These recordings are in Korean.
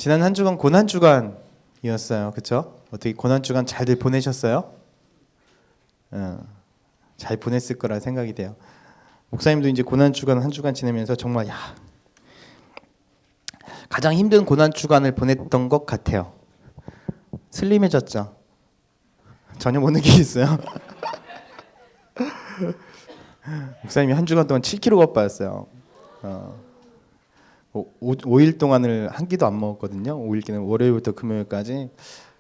지난 한 주간 고난 주간이었어요. 그렇죠? 어떻게 고난 주간 잘들 보내셨어요? 잘 보냈을 거라 생각이 돼요. 목사님도 이제 고난 주간 한 주간 지내면서 정말 가장 힘든 고난 주간을 보냈던 것 같아요. 슬림해졌죠? 전혀 못 느끼겠어요? 목사님이 한 주간 동안 7kg가 빠졌어요. 5일 동안을 한 끼도 안 먹었거든요. 5일기는 월요일부터 금요일까지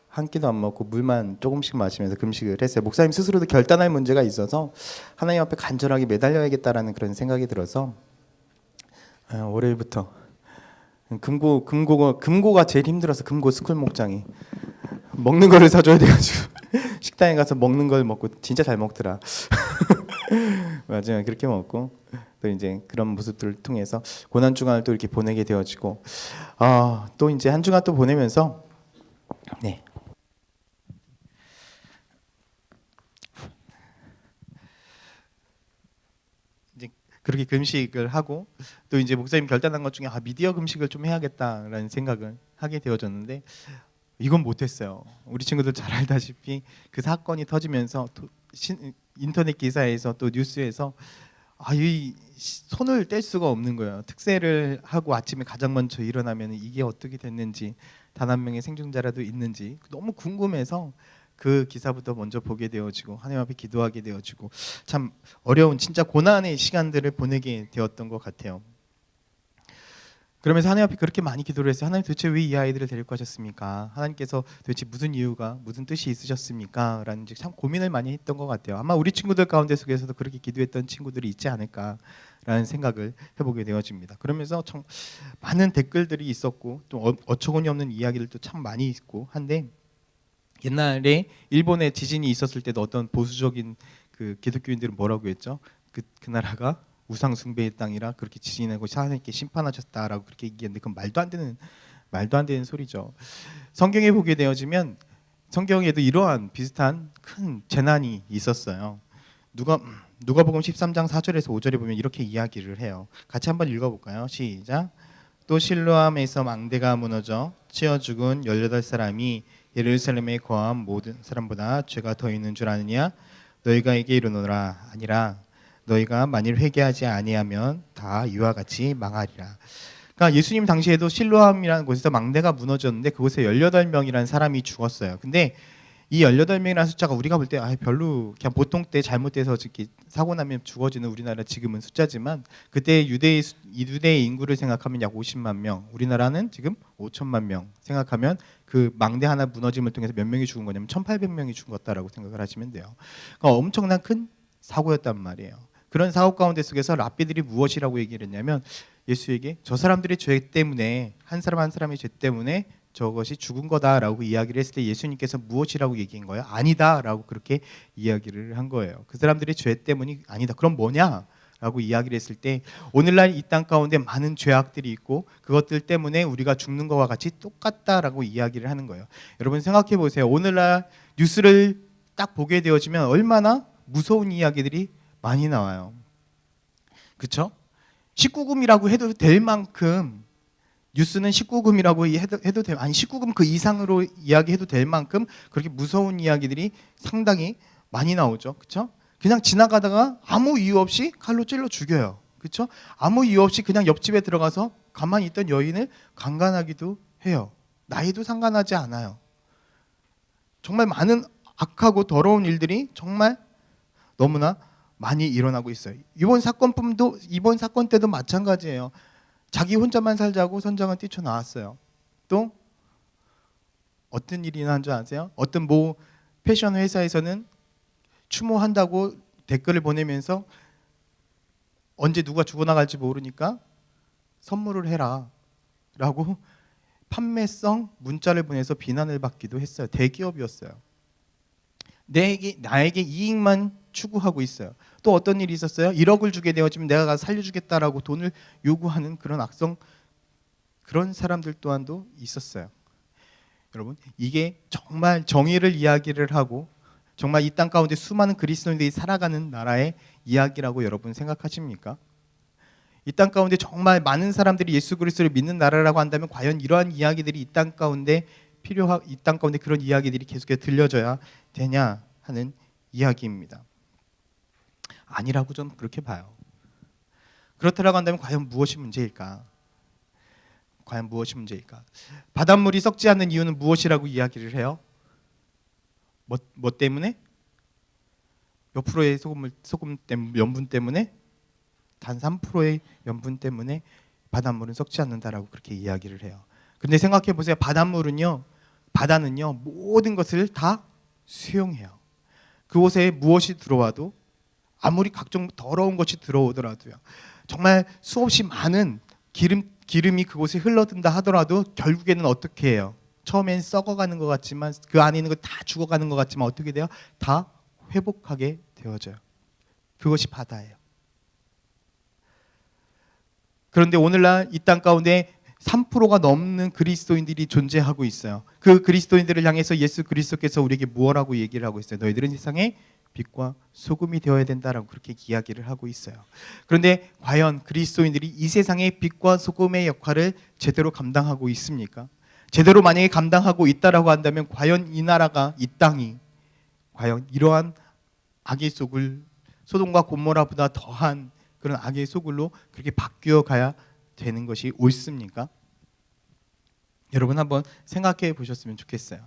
한 끼도 안 먹고 물만 조금씩 마시면서 금식을 했어요. 목사님 스스로도 결단할 문제가 있어서 하나님 앞에 간절하게 매달려야겠다라는 그런 생각이 들어서 월요일부터 금고가 제일 힘들어서 금고 스쿨 목장이 먹는 거를 사줘야 돼가지고 식당에 가서 먹는 걸 먹고 진짜 잘 먹더라. 맞아요. 그렇게 먹고 또 이제 그런 모습들을 통해서 고난 주간을 또 이렇게 보내게 되어지고 또 이제 한 주간 또 보내면서 이제 그렇게 금식을 하고 또 이제 목사님 결단한 것 중에 미디어 금식을 좀 해야겠다라는 생각을 하게 되어졌는데 이건 못했어요. 우리 친구들 잘 알다시피 그 사건이 터지면서 인터넷 기사에서 또 뉴스에서 이 손을 뗄 수가 없는 거예요. 특세를 하고 아침에 가장 먼저 일어나면 이게 어떻게 됐는지 단 한 명의 생존자라도 있는지 너무 궁금해서 그 기사부터 먼저 보게 되어지고 하나님 앞에 기도하게 되어지고 참 어려운 진짜 고난의 시간들을 보내게 되었던 것 같아요. 그러면서 하나님 앞에 그렇게 많이 기도를 했어요. 하나님 도대체 왜 이 아이들을 데리고 가셨습니까? 하나님께서 도대체 무슨 이유가 무슨 뜻이 있으셨습니까? 라는 참 고민을 많이 했던 것 같아요. 아마 우리 친구들 가운데 속에서도 그렇게 기도했던 친구들이 있지 않을까라는 생각을 해보게 되어집니다. 그러면서 참 많은 댓글들이 있었고 또 어처구니 없는 이야기들도 참 많이 있고 한데 옛날에 일본에 지진이 있었을 때도 어떤 보수적인 그 기독교인들은 뭐라고 했죠? 그 나라가 우상 숭배의 땅이라 그렇게 지진하고 하나님께 심판하셨다라고 그렇게 얘기했는데 그건 말도 안 되는 소리죠. 성경에 보게 되어지면 성경에도 이러한 비슷한 큰 재난이 있었어요. 누가복음 13장 4절에서 5절에 보면 이렇게 이야기를 해요. 같이 한번 읽어볼까요? 시작. 또 실로암에서 망대가 무너져 치어 죽은 18사람이 예루살렘에 거한 모든 사람보다 죄가 더 있는 줄 아느냐? 너희가 이게 이르노라. 아니라 너희가 만일 회개하지 아니하면 다 이와 같이 망하리라. 그러니까 예수님 당시에도 실로암이라는 곳에서 망대가 무너졌는데 그곳에 18명이라는 사람이 죽었어요. 근데 이 18명이라는 숫자가 우리가 볼 때 별로 그냥 보통 때 잘못돼서 사고 나면 죽어지는 우리나라 지금은 숫자지만 그때 유대의 인구를 생각하면 약 50만 명, 우리나라는 지금 5천만 명 생각하면 그 망대 하나 무너짐을 통해서 몇 명이 죽은 거냐면 1,800명이 죽었다라고 생각을 하시면 돼요. 그러니까 엄청난 큰 사고였단 말이에요. 그런 사고 가운데 속에서 랍비들이 무엇이라고 얘기를 했냐면 예수에게 저 사람들의 죄 때문에 한 사람 한 사람의 죄 때문에 저것이 죽은 거다라고 이야기를 했을 때 예수님께서 무엇이라고 얘기한 거예요? 아니다라고 그렇게 이야기를 한 거예요. 그 사람들의 죄 때문이 아니다. 그럼 뭐냐? 라고 이야기를 했을 때 오늘날 이 땅 가운데 많은 죄악들이 있고 그것들 때문에 우리가 죽는 것과 같이 똑같다라고 이야기를 하는 거예요. 여러분 생각해 보세요. 오늘날 뉴스를 딱 보게 되어지면 얼마나 무서운 이야기들이 많이 나와요. 그렇죠? 19금이라고 해도 될 만큼 뉴스는 19금이라고 해도 될, 아니 19금 그 이상으로 이야기해도 될 만큼 그렇게 무서운 이야기들이 상당히 많이 나오죠. 그렇죠? 그냥 지나가다가 아무 이유 없이 칼로 찔러 죽여요. 그렇죠? 아무 이유 없이 그냥 옆집에 들어가서 가만히 있던 여인을 강간하기도 해요. 나이도 상관하지 않아요. 정말 많은 악하고 더러운 일들이 정말 너무나 많이 일어나고 있어요. 이번 사건 때도 마찬가지예요. 자기 혼자만 살자고 선장은 뛰쳐나왔어요. 또 어떤 일이 일어난 줄 아세요? 어떤 패션 회사에서는 추모한다고 댓글을 보내면서 언제 누가 죽어나갈지 모르니까 선물을 해라 라고 판매성 문자를 보내서 비난을 받기도 했어요. 대기업이었어요. 나에게 이익만 추구하고 있어요. 또 어떤 일이 있었어요? 1억을 주게 되어지면 내가 가서 살려주겠다라고 돈을 요구하는 그런 그런 사람들 또한도 있었어요. 여러분 이게 정말 정의를 이야기를 하고 정말 이 땅 가운데 수많은 그리스도인들이 살아가는 나라의 이야기라고 여러분 생각하십니까? 이 땅 가운데 정말 많은 사람들이 예수 그리스도를 믿는 나라라고 한다면 과연 이러한 이야기들이 이 땅 가운데 이 땅 가운데 그런 이야기들이 계속해서 들려져야 되냐 하는 이야기입니다. 아니라고 저는 그렇게 봐요. 그렇다라고 한다면 과연 무엇이 문제일까? 과연 무엇이 문제일까? 바닷물이 썩지 않는 이유는 무엇이라고 이야기를 해요? 뭐 때문에? 몇 프로의 염분 때문에? 단 3%의 염분 때문에 바닷물은 썩지 않는다라고 그렇게 이야기를 해요. 근데 생각해 보세요. 바다는요 모든 것을 다 수용해요. 그곳에 무엇이 들어와도 아무리 각종 더러운 것이 들어오더라도요, 정말 수없이 많은 기름이 그곳에 흘러든다 하더라도 결국에는 어떻게 해요? 처음엔 썩어가는 것 같지만 그 안에 있는 거 다 죽어가는 것 같지만 어떻게 돼요? 다 회복하게 되어져요. 그것이 바다예요. 그런데 오늘날 이 땅 가운데 3%가 넘는 그리스도인들이 존재하고 있어요. 그 그리스도인들을 향해서 예수 그리스도께서 우리에게 무엇라고 얘기를 하고 있어요? 너희들은 세상의 빛과 소금이 되어야 된다라고 그렇게 이야기를 하고 있어요. 그런데 과연 그리스도인들이 이 세상의 빛과 소금의 역할을 제대로 감당하고 있습니까? 제대로 만약에 감당하고 있다라고 한다면 과연 이 나라가, 이 땅이 과연 이러한 악의 소굴, 소돔과 고모라보다 더한 그런 악의 소굴로 그렇게 바뀌어 가야 되는 것이 옳습니까? 여러분 한번 생각해 보셨으면 좋겠어요.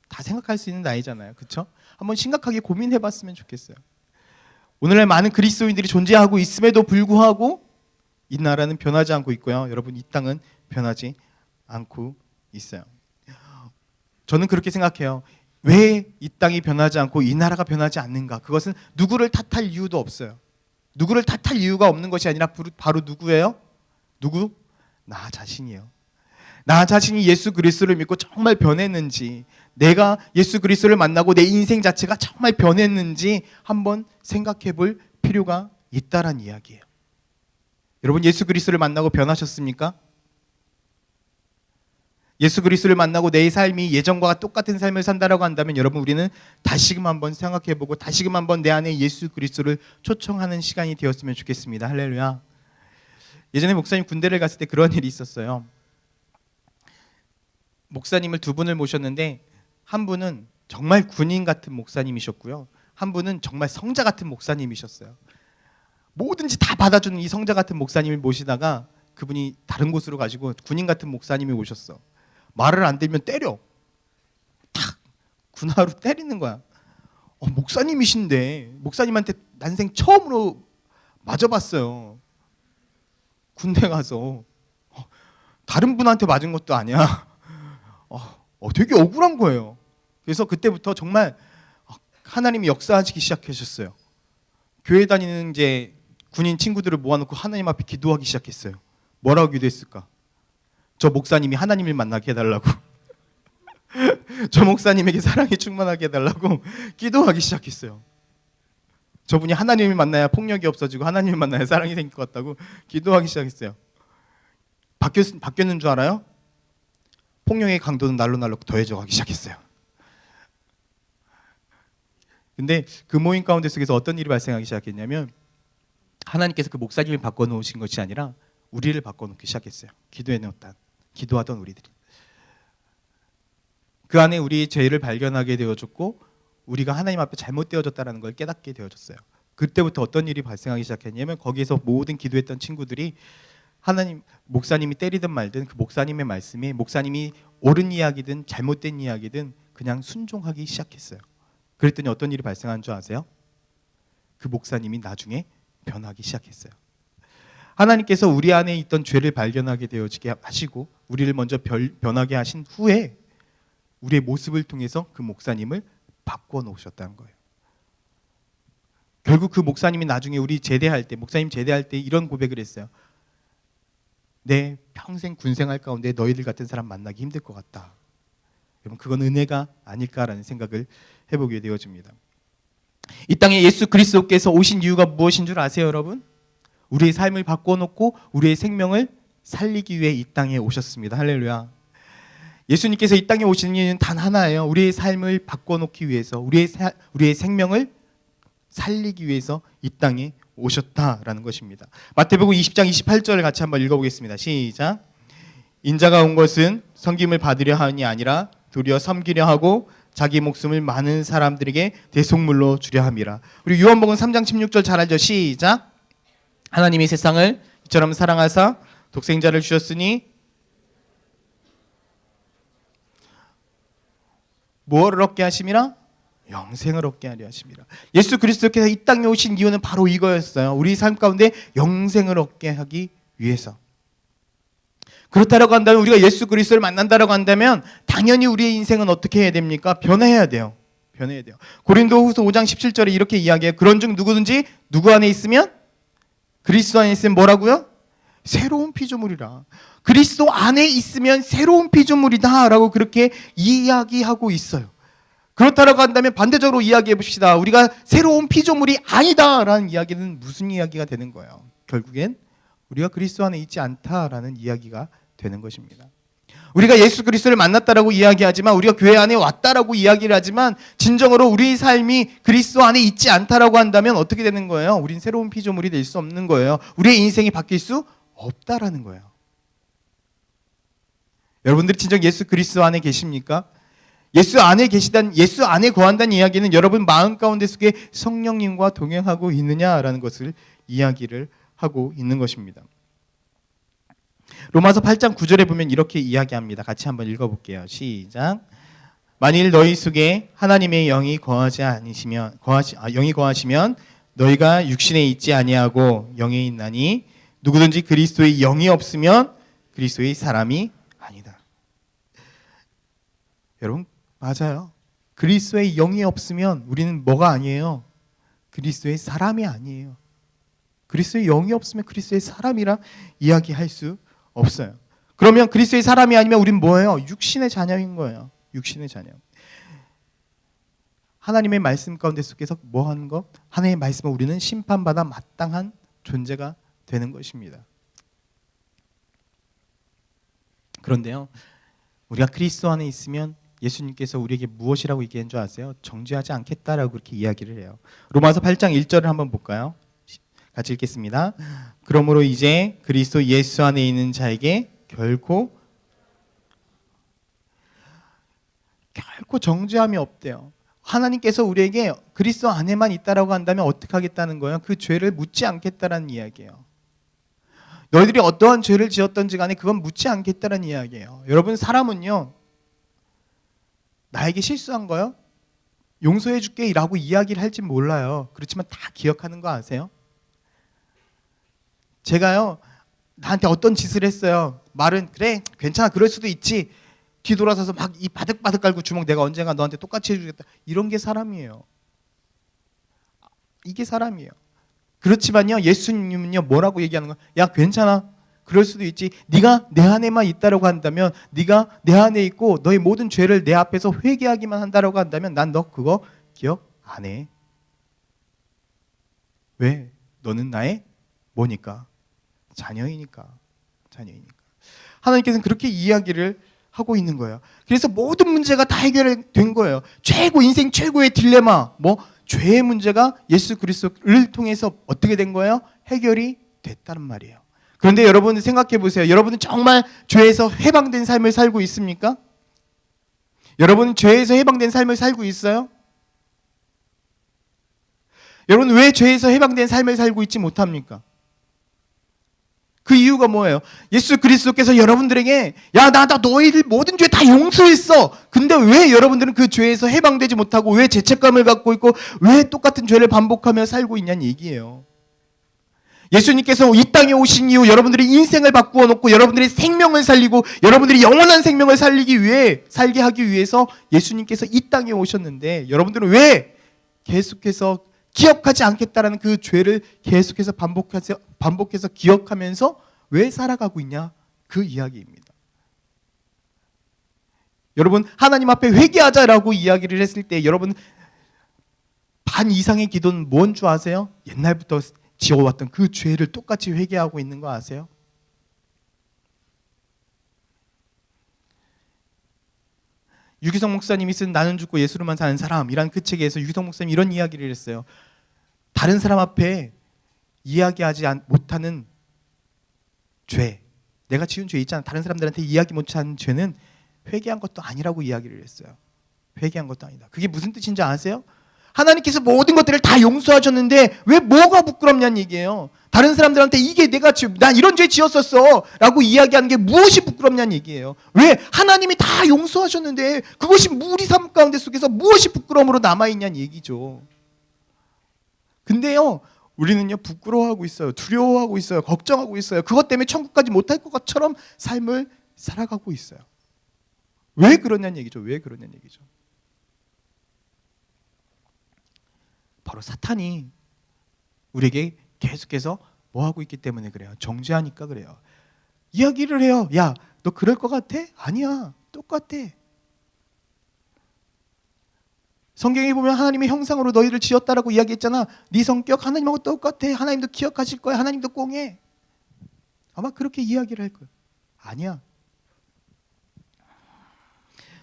다 생각할 수 있는 나이잖아요. 그렇죠? 한번 심각하게 고민해 봤으면 좋겠어요. 오늘날 많은 그리스도인들이 존재하고 있음에도 불구하고 이 나라는 변하지 않고 있고요. 여러분 이 땅은 변하지 않고 있어요. 저는 그렇게 생각해요. 왜 이 땅이 변하지 않고 이 나라가 변하지 않는가? 그것은 누구를 탓할 이유도 없어요. 누구를 탓할 이유가 없는 것이 아니라 바로 누구예요? 누구? 나 자신이에요. 나 자신이 예수 그리스도를 믿고 정말 변했는지, 내가 예수 그리스도를 만나고 내 인생 자체가 정말 변했는지 한번 생각해 볼 필요가 있다란 이야기예요. 여러분 예수 그리스도를 만나고 변하셨습니까? 예수 그리스도를 만나고 내 삶이 예전과 똑같은 삶을 산다라고 한다면 여러분 우리는 다시금 한번 생각해보고 다시금 한번 내 안에 예수 그리스도를 초청하는 시간이 되었으면 좋겠습니다. 할렐루야. 예전에 목사님 군대를 갔을 때 그런 일이 있었어요. 목사님을 두 분을 모셨는데 한 분은 정말 군인 같은 목사님이셨고요. 한 분은 정말 성자 같은 목사님이셨어요. 뭐든지 다 받아주는 이 성자 같은 목사님을 모시다가 그분이 다른 곳으로 가지고 군인 같은 목사님이 오셨어. 말을 안 들면 때려. 탁 군화로 때리는 거야. 목사님이신데 목사님한테 난생 처음으로 맞아봤어요. 군대 가서 다른 분한테 맞은 것도 아니야. 되게 억울한 거예요. 그래서 그때부터 정말 하나님이 역사하시기 시작하셨어요. 교회 다니는 이제 군인 친구들을 모아놓고 하나님 앞에 기도하기 시작했어요. 뭐라고 기도했을까? 저 목사님이 하나님을 만나게 해달라고 저 목사님에게 사랑이 충만하게 해달라고 기도하기 시작했어요. 저분이 하나님을 만나야 폭력이 없어지고 하나님을 만나야 사랑이 생길 것 같다고 기도하기 시작했어요. 바뀌었는 줄 알아요? 폭력의 강도는 날로 더해져 가기 시작했어요. 근데 그 모임 가운데 속에서 어떤 일이 발생하기 시작했냐면 하나님께서 그 목사님을 바꿔놓으신 것이 아니라 우리를 바꿔놓기 시작했어요. 기도하던 우리들이. 그 안에 우리의 죄를 발견하게 되어졌고 우리가 하나님 앞에 잘못되어졌다는 걸 깨닫게 되어졌어요. 그때부터 어떤 일이 발생하기 시작했냐면 거기에서 모든 기도했던 친구들이 하나님, 목사님이 때리든 말든 그 목사님의 말씀에 목사님이 옳은 이야기든 잘못된 이야기든 그냥 순종하기 시작했어요. 그랬더니 어떤 일이 발생한 줄 아세요? 그 목사님이 나중에 변하기 시작했어요. 하나님께서 우리 안에 있던 죄를 발견하게 되어지게 하시고 우리를 먼저 변하게 하신 후에 우리의 모습을 통해서 그 목사님을 바꿔놓으셨다는 거예요. 결국 그 목사님이 나중에 목사님 제대할 때 이런 고백을 했어요. 내 평생 군생활 가운데 너희들 같은 사람 만나기 힘들 것 같다. 여러분 그건 은혜가 아닐까라는 생각을 해보게 되어집니다. 이 땅에 예수 그리스도께서 오신 이유가 무엇인 줄 아세요, 여러분? 우리의 삶을 바꿔놓고 우리의 생명을 살리기 위해 이 땅에 오셨습니다. 할렐루야. 예수님께서 이 땅에 오신 이유는 단 하나예요. 우리의 삶을 바꿔놓기 위해서, 우리의 생명을 살리기 위해서 이 땅에 오셨다라는 것입니다. 마태복음 20장 28절을 같이 한번 읽어보겠습니다. 시작. 인자가 온 것은 섬김을 받으려 하니 아니라 도리어 섬기려 하고 자기 목숨을 많은 사람들에게 대속물로 주려 함이라. 우리 요한복음 3장 16절 잘 알죠? 시작. 하나님이 세상을 이처럼 사랑하사 독생자를 주셨으니 무엇을 얻게 하심이라? 영생을 얻게 하려 하심이라. 예수 그리스도께서 이 땅에 오신 이유는 바로 이거였어요. 우리 삶 가운데 영생을 얻게 하기 위해서. 그렇다라고 한다면, 우리가 예수 그리스도를 만난다라고 한다면 당연히 우리의 인생은 어떻게 해야 됩니까? 변해야 돼요. 변해야 돼요. 고린도후서 5장 17절에 이렇게 이야기해요. 그런즉 누구든지 누구 안에 있으면, 그리스도 안에 있으면 뭐라고요? 새로운 피조물이라. 그리스도 안에 있으면 새로운 피조물이다 라고 그렇게 이야기하고 있어요. 그렇다라고 한다면 반대적으로 이야기해 봅시다. 우리가 새로운 피조물이 아니다라는 이야기는 무슨 이야기가 되는 거예요? 결국엔 우리가 그리스도 안에 있지 않다라는 이야기가 되는 것입니다. 우리가 예수 그리스도를 만났다라고 이야기하지만, 우리가 교회 안에 왔다라고 이야기를 하지만 진정으로 우리의 삶이 그리스도 안에 있지 않다라고 한다면 어떻게 되는 거예요? 우린 새로운 피조물이 될 수 없는 거예요. 우리의 인생이 바뀔 수 없다라는 거예요. 여러분들이 진정 예수 그리스도 안에 계십니까? 예수 안에 거한다는 이야기는 여러분 마음 가운데 속에 성령님과 동행하고 있느냐라는 것을 이야기를 하고 있는 것입니다. 로마서 8장 9절에 보면 이렇게 이야기합니다. 같이 한번 읽어볼게요. 시작. 만일 너희 속에 하나님의 영이 거하시면 너희가 육신에 있지 아니하고 영에 있나니 누구든지 그리스도의 영이 없으면 그리스도의 사람이 아니다. 여러분 맞아요. 그리스도의 영이 없으면 우리는 뭐가 아니에요? 그리스도의 사람이 아니에요. 그리스도의 영이 없으면 그리스도의 사람이라 이야기할 수 없어요. 그러면 그리스도의 사람이 아니면 우린 뭐예요? 육신의 자녀인 거예요. 육신의 자녀. 하나님의 말씀 가운데 속에서 뭐 하는 거? 하나님의 말씀을 우리는 심판받아 마땅한 존재가 되는 것입니다. 그런데요, 우리가 그리스도 안에 있으면 예수님께서 우리에게 무엇이라고 얘기한 줄 아세요? 정죄하지 않겠다라고 그렇게 이야기를 해요. 로마서 8장 1절을 한번 볼까요? 같이 읽겠습니다. 그러므로 이제 그리스도 예수 안에 있는 자에게 결코 정죄함이 없대요. 하나님께서 우리에게 그리스도 안에만 있다라고 한다면 어떻게 하겠다는 거예요? 그 죄를 묻지 않겠다라는 이야기예요. 너희들이 어떠한 죄를 지었던지 간에 그건 묻지 않겠다라는 이야기예요. 여러분, 사람은요, 나에게 실수한 거요? 용서해 줄게 라고 이야기를 할지 몰라요. 그렇지만 다 기억하는 거 아세요? 제가요, 나한테 어떤 짓을 했어요. 말은 그래 괜찮아 그럴 수도 있지. 뒤돌아서서 막 이 바득바득 깔고 주먹 내가 언젠가 너한테 똑같이 해주겠다. 이런 게 사람이에요. 이게 사람이에요. 그렇지만요, 예수님은요 뭐라고 얘기하는 거야? 야 괜찮아 그럴 수도 있지. 네가 내 안에만 있다라고 한다면, 네가 내 안에 있고 너의 모든 죄를 내 앞에서 회개하기만 한다라고 한다면 난 너 그거 기억 안 해. 왜? 너는 나의 뭐니까? 자녀이니까. 하나님께서는 그렇게 이야기를 하고 있는 거예요. 그래서 모든 문제가 다 해결된 거예요. 인생 최고의 딜레마, 죄의 문제가 예수 그리스도를 통해서 어떻게 된 거예요? 해결이 됐다는 말이에요. 그런데 여러분 생각해 보세요. 여러분은 정말 죄에서 해방된 삶을 살고 있습니까? 여러분은 죄에서 해방된 삶을 살고 있어요? 여러분 왜 죄에서 해방된 삶을 살고 있지 못합니까? 그 이유가 뭐예요? 예수 그리스도께서 여러분들에게 나 너희들 모든 죄 다 용서했어. 근데 왜 여러분들은 그 죄에서 해방되지 못하고 왜 죄책감을 갖고 있고 왜 똑같은 죄를 반복하며 살고 있냐는 얘기예요. 예수님께서 이 땅에 오신 이후 여러분들의 인생을 바꾸어 놓고 여러분들의 생명을 살리고 여러분들이 영원한 생명을 살게 하기 위해서 예수님께서 이 땅에 오셨는데, 여러분들은 왜 계속해서 기억하지 않겠다라는 그 죄를 계속해서 반복해서 기억하면서 왜 살아가고 있냐? 그 이야기입니다. 여러분, 하나님 앞에 회개하자라고 이야기를 했을 때 여러분 반 이상의 기도는 뭔 줄 아세요? 옛날부터 지어왔던 그 죄를 똑같이 회개하고 있는 거 아세요? 유기성 목사님이 쓴 나는 죽고 예수로만 사는 사람이란 그 책에서 유기성 목사님이 이런 이야기를 했어요. 다른 사람 앞에 이야기하지 못하는 죄, 내가 지은 죄 있잖아. 다른 사람들한테 이야기 못하는 죄는 회개한 것도 아니라고 이야기를 했어요. 회개한 것도 아니다. 그게 무슨 뜻인지 아세요? 하나님께서 모든 것들을 다 용서하셨는데 왜 뭐가 부끄럽냐는 얘기예요. 다른 사람들한테 이게 난 이런 죄 지었었어 라고 이야기하는 게 무엇이 부끄럽냐는 얘기예요. 왜? 하나님이 다 용서하셨는데 그것이 우리 삶 가운데 속에서 무엇이 부끄러움으로 남아있냐는 얘기죠. 근데요, 우리는요 부끄러워하고 있어요. 두려워하고 있어요. 걱정하고 있어요. 그것 때문에 천국까지 못할 것처럼 삶을 살아가고 있어요. 왜 그러냐는 얘기죠. 왜 그러냐는 얘기죠. 바로 사탄이 우리에게 계속해서 뭐 하고 있기 때문에 그래요. 정죄하니까 그래요. 이야기를 해요. 야, 너 그럴 것 같아? 아니야. 똑같아. 성경에 보면 하나님의 형상으로 너희를 지었다라고 이야기했잖아. 네 성격 하나님하고 똑같아. 하나님도 기억하실 거야. 하나님도 꽁해. 아마 그렇게 이야기를 할 거예요. 아니야.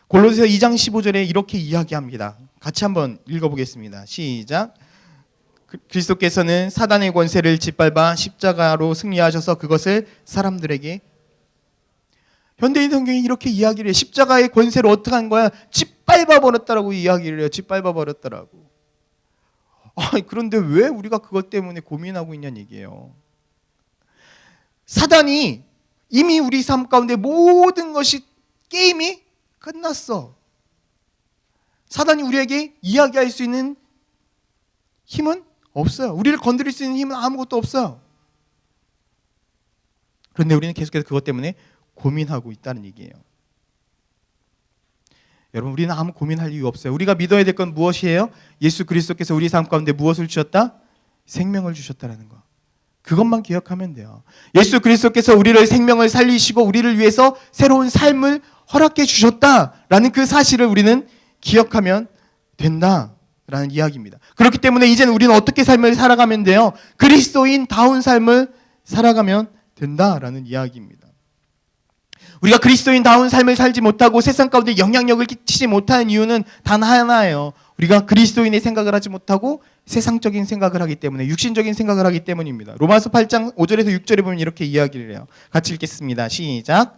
골로새서 2장 15절에 이렇게 이야기합니다. 같이 한번 읽어보겠습니다. 시작. 그리스도께서는 사단의 권세를 짓밟아 십자가로 승리하셔서 그것을 사람들에게, 현대인 성경이 이렇게 이야기를 해요. 십자가의 권세를 어떻게 한 거야? 짓밟아 버렸다라고 이야기를 해요. 짓밟아 버렸다라고. 그런데 왜 우리가 그것 때문에 고민하고 있냐는 얘기예요. 사단이 이미 우리 삶 가운데 모든 것이 게임이 끝났어. 사단이 우리에게 이야기할 수 있는 힘은 없어요. 우리를 건드릴 수 있는 힘은 아무것도 없어요. 그런데 우리는 계속해서 그것 때문에 고민하고 있다는 얘기예요. 여러분, 우리는 아무 고민할 이유 없어요. 우리가 믿어야 될 건 무엇이에요? 예수 그리스도께서 우리 삶 가운데 무엇을 주셨다? 생명을 주셨다는 거. 그것만 기억하면 돼요. 예수 그리스도께서 우리를 생명을 살리시고 우리를 위해서 새로운 삶을 허락해 주셨다라는 그 사실을 우리는 기억하면 된다라는 이야기입니다. 그렇기 때문에 이제는 우리는 어떻게 삶을 살아가면 돼요? 그리스도인다운 삶을 살아가면 된다라는 이야기입니다. 우리가 그리스도인다운 삶을 살지 못하고 세상 가운데 영향력을 끼치지 못하는 이유는 단 하나예요. 우리가 그리스도인의 생각을 하지 못하고 세상적인 생각을 하기 때문에, 육신적인 생각을 하기 때문입니다. 로마서 8장 5절에서 6절에 보면 이렇게 이야기를 해요. 같이 읽겠습니다. 시작.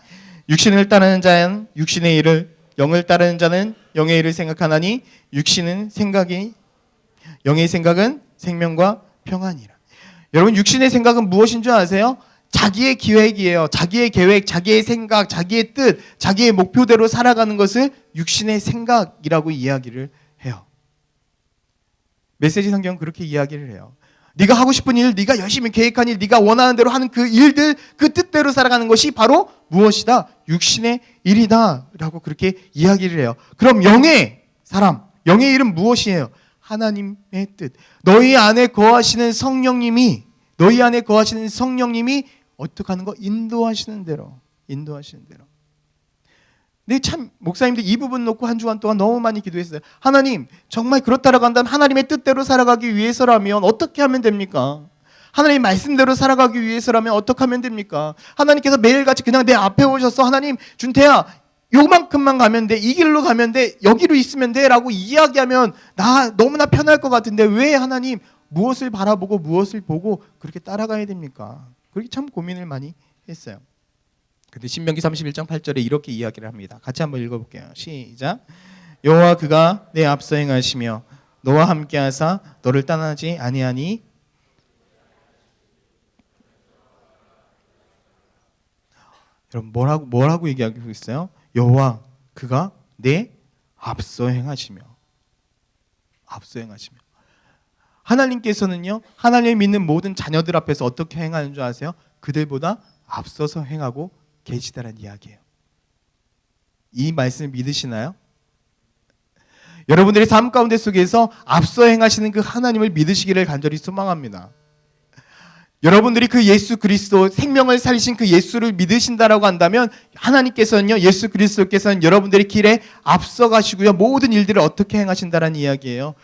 육신을 따르는 자는 육신의 일을, 영을 따르는 자는 영의 일을 생각하나니 육신은 생각이, 영의 생각은 생명과 평안이라. 여러분, 육신의 생각은 무엇인 줄 아세요? 자기의 계획이에요. 자기의 계획, 자기의 생각, 자기의 뜻, 자기의 목표대로 살아가는 것을 육신의 생각이라고 이야기를 해요. 메시지 성경은 그렇게 이야기를 해요. 네가 하고 싶은 일, 네가 열심히 계획한 일, 네가 원하는 대로 하는 그 일들, 그 뜻대로 살아가는 것이 바로 무엇이다? 육신의 일이다 라고 그렇게 이야기를 해요. 그럼 영의 사람, 영의 일은 무엇이에요? 하나님의 뜻. 너희 안에 거하시는 성령님이 어떻게 하는 거? 인도하시는 대로. 근데 참 목사님들 이 부분 놓고 한 주간 동안 너무 많이 기도했어요. 하나님, 정말 그렇다라고 한다면 하나님의 뜻대로 살아가기 위해서라면 어떻게 하면 됩니까? 하나님 말씀대로 살아가기 위해서라면 어떻게 하면 됩니까? 하나님께서 매일같이 그냥 내 앞에 오셔서 하나님, 준태야, 요만큼만 가면 돼, 이 길로 가면 돼, 여기로 있으면 돼 라고 이야기하면 나 너무나 편할 것 같은데 왜 하나님 무엇을 바라보고 무엇을 보고 그렇게 따라가야 됩니까? 그렇게 참 고민을 많이 했어요. 근데 신명기 31장 8절에 이렇게 이야기를 합니다. 같이 한번 읽어볼게요. 시작. 여호와 그가 내 앞서 행하시며 너와 함께하사 너를 떠나지 아니하니. 여러분, 뭐라고 얘기하고 있어요? 여호와 그가 내 앞서 행하시며. 하나님께서는요, 하나님을 믿는 모든 자녀들 앞에서 어떻게 행하는 줄 아세요? 그들보다 앞서서 행하고 계시다는 이야기예요. 이 말씀을 믿으시나요? 여러분들의 삶 가운데 속에서 앞서 행하시는 그 하나님을 믿으시기를 간절히 소망합니다. 여러분들이 그 예수 그리스도, 생명을 살리신 그 예수를 믿으신다라고 한다면 하나님께서는요, 예수 그리스도께서는 여러분들의 길에 앞서 가시고요, 모든 일들을 어떻게 행하신다는 이야기예요.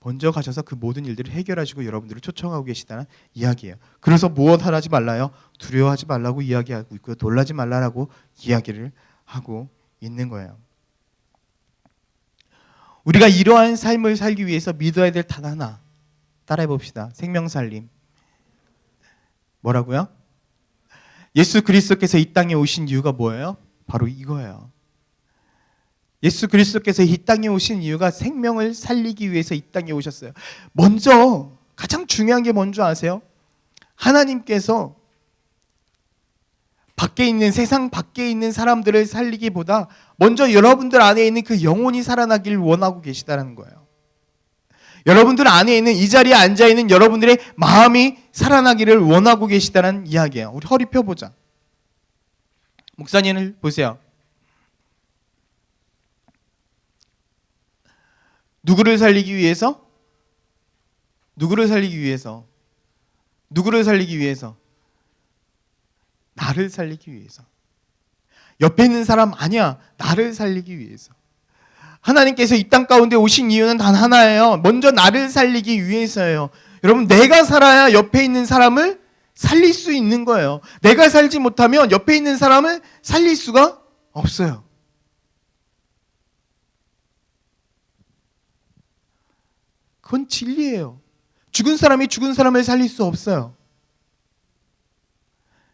먼저 가셔서 그 모든 일들을 해결하시고 여러분들을 초청하고 계시다는 이야기예요. 그래서 무엇 하지 말라요? 두려워하지 말라고 이야기하고 있고요. 놀라지 말라고 이야기를 하고 있는 거예요. 우리가 이러한 삶을 살기 위해서 믿어야 될 단 하나, 따라해 봅시다. 생명 살림. 뭐라고요? 예수 그리스도께서 이 땅에 오신 이유가 뭐예요? 바로 이거예요. 예수 그리스도께서 이 땅에 오신 이유가 생명을 살리기 위해서 이 땅에 오셨어요. 먼저 가장 중요한 게 뭔지 아세요? 하나님께서 밖에 있는 세상 밖에 있는 사람들을 살리기보다 먼저 여러분들 안에 있는 그 영혼이 살아나기를 원하고 계시다는 거예요. 여러분들 안에 있는 이 자리에 앉아 있는 여러분들의 마음이 살아나기를 원하고 계시다는 이야기예요. 우리 허리 펴보자. 목사님을 보세요. 누구를 살리기 위해서? 누구를 살리기 위해서? 누구를 살리기 위해서? 나를 살리기 위해서. 옆에 있는 사람 아니야. 나를 살리기 위해서. 하나님께서 이 땅 가운데 오신 이유는 단 하나예요. 먼저 나를 살리기 위해서예요. 여러분, 내가 살아야 옆에 있는 사람을 살릴 수 있는 거예요. 내가 살지 못하면 옆에 있는 사람을 살릴 수가 없어요. 그건 진리예요. 죽은 사람이 죽은 사람을 살릴 수 없어요.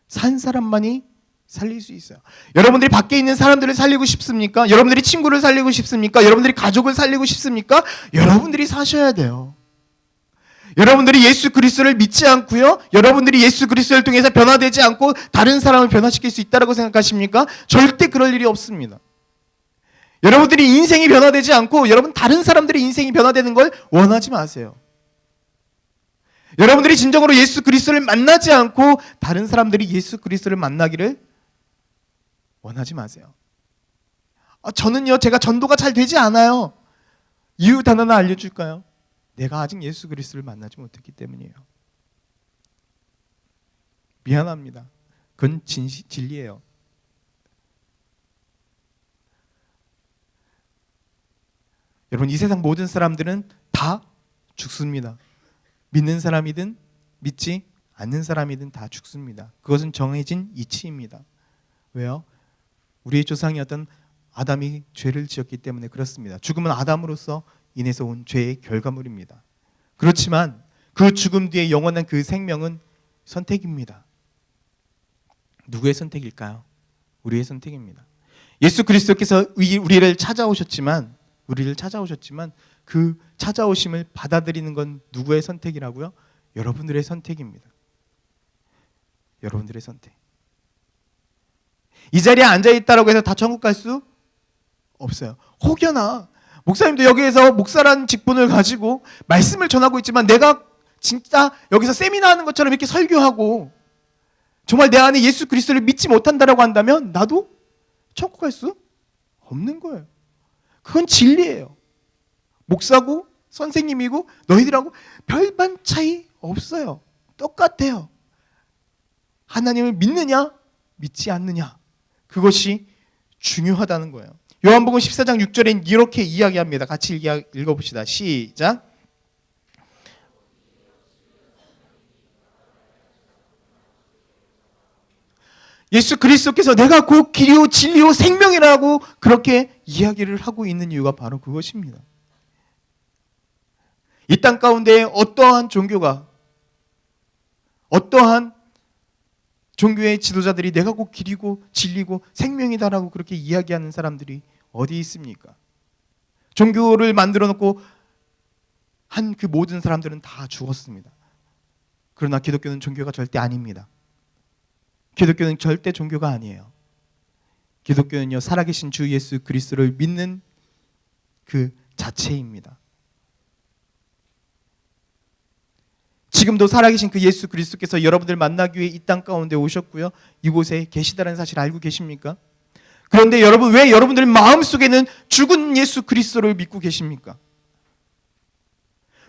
산 사람만이 살릴 수 있어요. 여러분들이 밖에 있는 사람들을 살리고 싶습니까? 여러분들이 친구를 살리고 싶습니까? 여러분들이 가족을 살리고 싶습니까? 여러분들이 사셔야 돼요. 여러분들이 예수 그리스도를 믿지 않고요. 여러분들이 예수 그리스도를 통해서 변화되지 않고 다른 사람을 변화시킬 수 있다고 생각하십니까? 절대 그럴 일이 없습니다. 여러분들이 인생이 변화되지 않고 여러분 다른 사람들의 인생이 변화되는 걸 원하지 마세요. 여러분들이 진정으로 예수 그리스도를 만나지 않고 다른 사람들이 예수 그리스도를 만나기를 원하지 마세요. 저는요, 제가 전도가 잘 되지 않아요. 이유 단 하나 알려줄까요? 내가 아직 예수 그리스도를 만나지 못했기 때문이에요. 미안합니다. 그건 진리예요. 여러분, 이 세상 모든 사람들은 다 죽습니다. 믿는 사람이든 믿지 않는 사람이든 다 죽습니다. 그것은 정해진 이치입니다. 왜요? 우리의 조상이었던 아담이 죄를 지었기 때문에 그렇습니다. 죽음은 아담으로서 인해서 온 죄의 결과물입니다. 그렇지만 그 죽음 뒤에 영원한 그 생명은 선택입니다. 누구의 선택일까요? 우리의 선택입니다. 예수 그리스도께서 우리를 찾아오셨지만 그 찾아오심을 받아들이는 건 누구의 선택이라고요? 여러분들의 선택입니다. 여러분들의 선택. 이 자리에 앉아있다라고 해서 다 천국 갈 수 없어요. 혹여나 목사님도 여기에서 목사라는 직분을 가지고 말씀을 전하고 있지만 내가 진짜 여기서 세미나 하는 것처럼 이렇게 설교하고 정말 내 안에 예수 그리스도를 믿지 못한다라고 한다면 나도 천국 갈 수 없는 거예요. 그건 진리예요. 목사고 선생님이고 너희들하고 별반 차이 없어요. 똑같아요. 하나님을 믿느냐 믿지 않느냐, 그것이 중요하다는 거예요. 요한복음 14장 6절엔 이렇게 이야기합니다. 같이 읽어봅시다. 시작. 예수 그리스도께서 내가 곧 길이요 진리요 생명이라고 그렇게 이야기를 하고 있는 이유가 바로 그것입니다. 이 땅 가운데 어떠한 종교의 지도자들이 내가 곧 길이고 진리고 생명이다라고 그렇게 이야기하는 사람들이 어디 있습니까? 종교를 만들어 놓고 한 그 모든 사람들은 다 죽었습니다. 그러나 기독교는 종교가 절대 아닙니다. 기독교는 절대 종교가 아니에요. 기독교는요, 살아계신 주 예수 그리스도를 믿는 그 자체입니다. 지금도 살아계신 그 예수 그리스도께서 여러분들 만나기 위해 이 땅 가운데 오셨고요, 이곳에 계시다는 사실 알고 계십니까? 그런데 여러분, 왜 여러분들 마음속에는 죽은 예수 그리스도를 믿고 계십니까?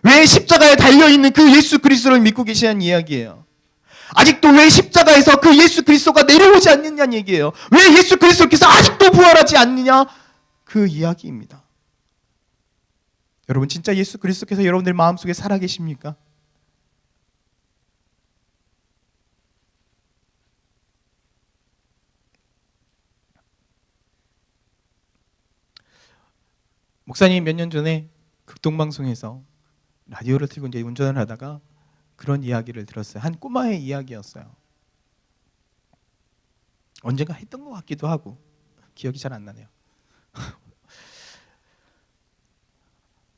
왜 십자가에 달려있는 그 예수 그리스도를 믿고 계시는 이야기예요. 아직도 왜 십자가에서 그 예수 그리스도가 내려오지 않느냐는 얘기예요. 왜 예수 그리스도께서 아직도 부활하지 않느냐, 그 이야기입니다. 여러분, 진짜 예수 그리스도께서 여러분들 마음속에 살아계십니까? 목사님 몇 년 전에 극동방송에서 라디오를 틀고 이제 운전을 하다가 그런 이야기를 들었어요. 한 꼬마의 이야기였어요. 언젠가 했던 것 같기도 하고 기억이 잘 안 나네요.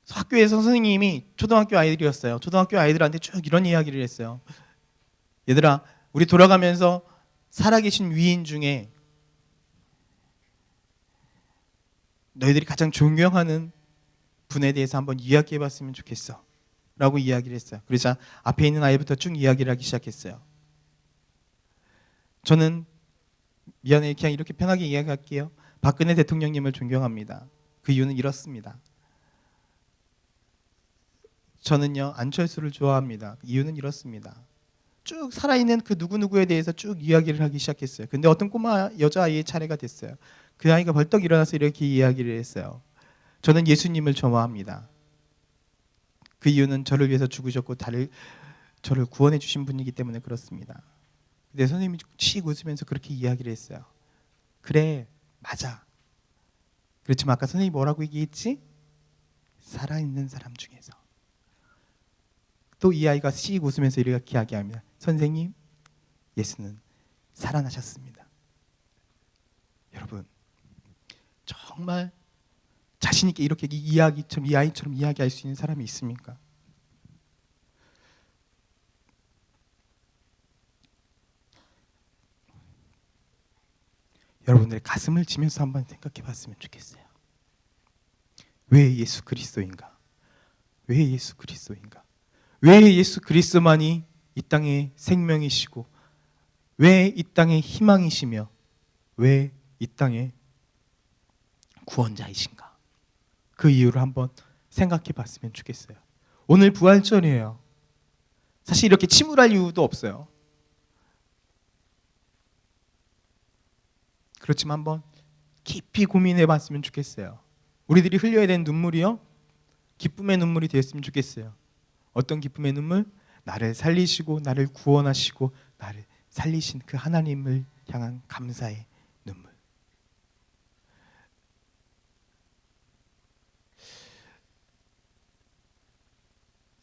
학교에서 선생님이 초등학교 아이들이었어요. 초등학교 아이들한테 쭉 이런 이야기를 했어요. 얘들아, 우리 돌아가면서 살아계신 위인 중에 너희들이 가장 존경하는 분에 대해서 한번 이야기해봤으면 좋겠어 라고 이야기를 했어요. 그러자 앞에 있는 아이부터 쭉 이야기를 하기 시작했어요. 저는 미안해, 그냥 이렇게 편하게 이야기할게요. 박근혜 대통령님을 존경합니다. 그 이유는 이렇습니다. 저는요, 안철수를 좋아합니다. 이유는 이렇습니다. 쭉 살아있는 그 누구누구에 대해서 쭉 이야기를 하기 시작했어요. 근데 어떤 꼬마 여자아이의 차례가 됐어요. 그 아이가 벌떡 일어나서 이렇게 이야기를 했어요. 저는 예수님을 좋아합니다. 그 이유는 저를 위해서 죽으셨고 저를 구원해 주신 분이기 때문에 그렇습니다. 근데 선생님이 씩 웃으면서 그렇게 이야기를 했어요. 그래, 맞아. 그렇지만 아까 선생님이 뭐라고 얘기했지? 살아있는 사람 중에서. 또 이 아이가 씩 웃으면서 이렇게 이야기합니다. 선생님, 예수는 살아나셨습니다. 여러분, 정말 자신 있게 이렇게 이 아이처럼 이야기할 수 있는 사람이 있습니까? 여러분들의 가슴을 치면서 한번 생각해 봤으면 좋겠어요. 왜 예수 그리스도인가? 왜 예수 그리스도인가? 왜 예수 그리스도만이 이 땅의 생명이시고, 왜 이 땅의 희망이시며, 왜 이 땅의 구원자이신가? 그 이유를 한번 생각해 봤으면 좋겠어요. 오늘 부활절이에요. 사실 이렇게 침울할 이유도 없어요. 그렇지만 한번 깊이 고민해 봤으면 좋겠어요. 우리들이 흘려야 되는 눈물이요, 기쁨의 눈물이 되었으면 좋겠어요. 어떤 기쁨의 눈물? 나를 살리시고 나를 구원하시고 나를 살리신 그 하나님을 향한 감사의 눈물.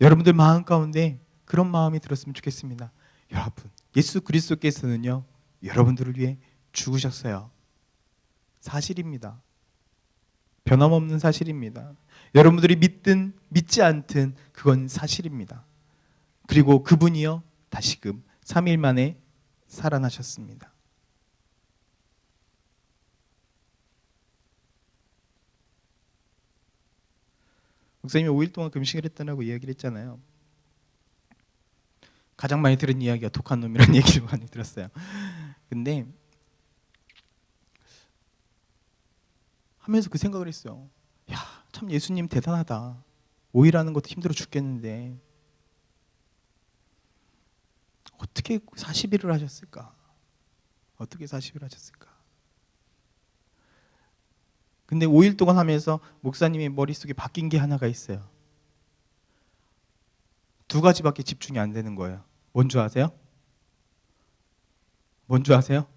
여러분들 마음 가운데 그런 마음이 들었으면 좋겠습니다. 여러분, 예수 그리스도께서는요, 여러분들을 위해 죽으셨어요. 사실입니다. 변함없는 사실입니다. 여러분들이 믿든 믿지 않든 그건 사실입니다. 그리고 그분이요, 다시금 3일 만에 살아나셨습니다. 목사님이 5일 동안 금식을 했다고 이야기를 했잖아요. 가장 많이 들은 이야기가 독한 놈이라는 얘기를 많이 들었어요. 근데 하면서 그 생각을 했어요. 야, 참 예수님 대단하다. 5일 하는 것도 힘들어 죽겠는데 어떻게 40일을 하셨을까? 어떻게 40일 하셨을까? 근데 5일 동안 하면서 목사님의 머릿속에 바뀐 게 하나가 있어요. 2가지밖에 집중이 안 되는 거예요. 뭔지 아세요? 뭔지 아세요?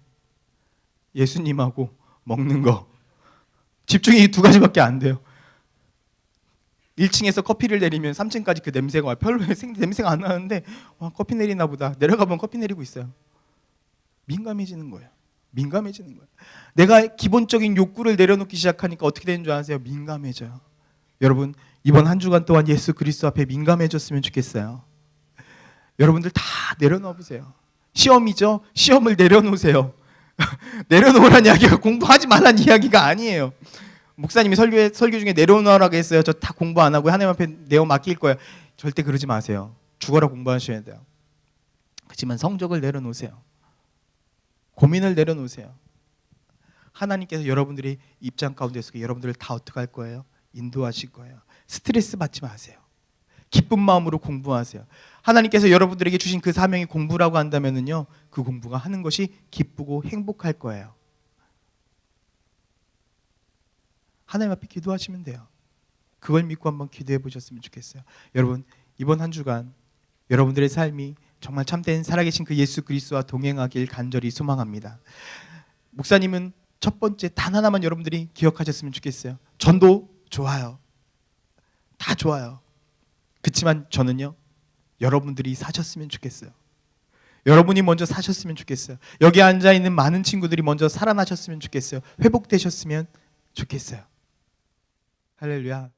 예수님하고 먹는 거. 집중이 2가지밖에 안 돼요. 1층에서 커피를 내리면 3층까지 그 냄새가 와요. 별로 냄새가 안 나는데 와, 커피 내리나 보다. 내려가면 커피 내리고 있어요. 민감해지는 거예요. 민감해지는 거예요. 내가 기본적인 욕구를 내려놓기 시작하니까 어떻게 되는 줄 아세요? 민감해져요. 여러분, 이번 한 주간 동안 예수 그리스도 앞에 민감해졌으면 좋겠어요. 여러분들 다 내려놓아 보세요. 시험이죠? 시험을 내려놓으세요. 내려놓으라는 이야기가 공부하지 말라는 이야기가 아니에요. 목사님이 설교 중에 내려놓으라고 했어요. 저 다 공부 안 하고 하나님 앞에 내어 맡길 거예요. 절대 그러지 마세요. 죽어라 공부하셔야 돼요. 그렇지만 성적을 내려놓으세요. 고민을 내려놓으세요. 하나님께서 여러분들이 입장 가운데 있어서 여러분들을 다 어떻게 할 거예요? 인도하실 거예요. 스트레스 받지 마세요. 기쁜 마음으로 공부하세요. 하나님께서 여러분들에게 주신 그 사명이 공부라고 한다면은요, 그 공부가 하는 것이 기쁘고 행복할 거예요. 하나님 앞에 기도하시면 돼요. 그걸 믿고 한번 기도해 보셨으면 좋겠어요. 여러분, 이번 한 주간 여러분들의 삶이 정말 참된 살아계신 그 예수 그리스도와 동행하길 간절히 소망합니다. 목사님은 첫 번째 단 하나만 여러분들이 기억하셨으면 좋겠어요. 전도 좋아요. 다 좋아요. 그렇지만 저는요, 여러분들이 사셨으면 좋겠어요. 여러분이 먼저 사셨으면 좋겠어요. 여기 앉아 있는 많은 친구들이 먼저 살아나셨으면 좋겠어요. 회복되셨으면 좋겠어요. 할렐루야.